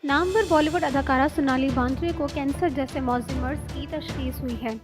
नामवर बॉलीवुड अदाकारा सोनाली बांद्रे को कैंसर जैसे मौजी मर्ज की तशखीस हुई है।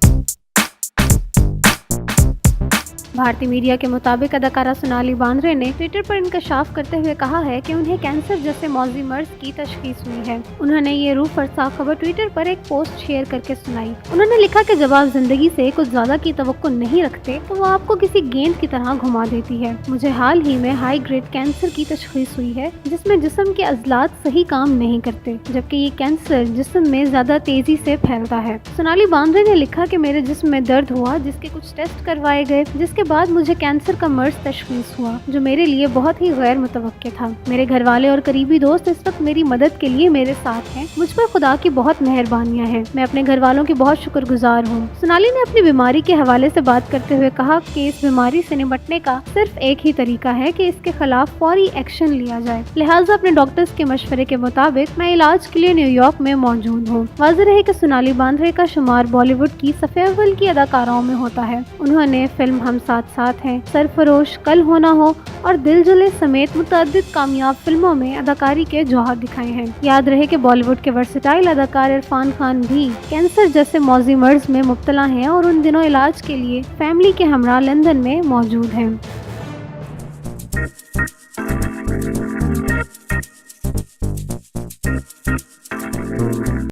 भारतीय मीडिया के मुताबिक अदाकारा सोनाली बांद्रे ने ट्विटर पर इंकशाफ करते हुए कहा है कि उन्हें कैंसर जैसे मौजी मर्ज की तशखीस हुई है। उन्होंने ये रूह फरसा खबर ट्विटर पर एक पोस्ट शेयर करके सुनाई। उन्होंने लिखा कि जब आप जिंदगी से कुछ ज्यादा की तवक्को नहीं रखते तो वो आपको किसी गेंद की तरह घुमा देती है। मुझे हाल ही में हाई ग्रेड कैंसर की तशखीस हुई है, जिसमें जिस्म के अजलात सही काम नहीं करते, जबकि ये कैंसर जिस्म में ज्यादा तेजी से फैलता है। सोनाली बांद्रे ने लिखा कि मेरे जिस्म में दर्द हुआ, जिसके कुछ टेस्ट करवाए गए, जिसके बाद मुझे कैंसर का मर्ज तशखीस हुआ, जो मेरे लिए बहुत ही गैर मुतवक्के था। मेरे घर वाले और करीबी दोस्त इस वक्त मेरी मदद के लिए मेरे साथ हैं। मुझ पर खुदा की बहुत मेहरबानियां हैं। मैं अपने घर वालों की बहुत शुक्रगुजार हूँ। सोनाली ने अपनी बीमारी के हवाले से बात करते हुए कहा कि इस बीमारी से निपटने का सिर्फ एक ही तरीका है कि इसके खिलाफ फौरी एक्शन लिया जाए। लिहाजा अपने डॉक्टर्स के मशवरे के मुताबिक मैं इलाज के लिए न्यूयॉर्क में मौजूद हूँ। वाज़ेह रहे कि सोनाली बांद्रे का शुमार बॉलीवुड की सफ़े अव्वल की अदाकाराओं में होता है। उन्होंने फिल्म हम साथ साथ हैं, सरफरोश, कल हो ना हो और दिल जले समेत मुतअद्दिद कामयाब फिल्मों में अदाकारी के जौहर दिखाए हैं। याद रहे कि बॉलीवुड के वर्सेटाइल अदाकार इरफान खान भी कैंसर जैसे मौजी मर्ज में मुब्तला हैं और उन दिनों इलाज के लिए फैमिली के हमरा लंदन में मौजूद हैं।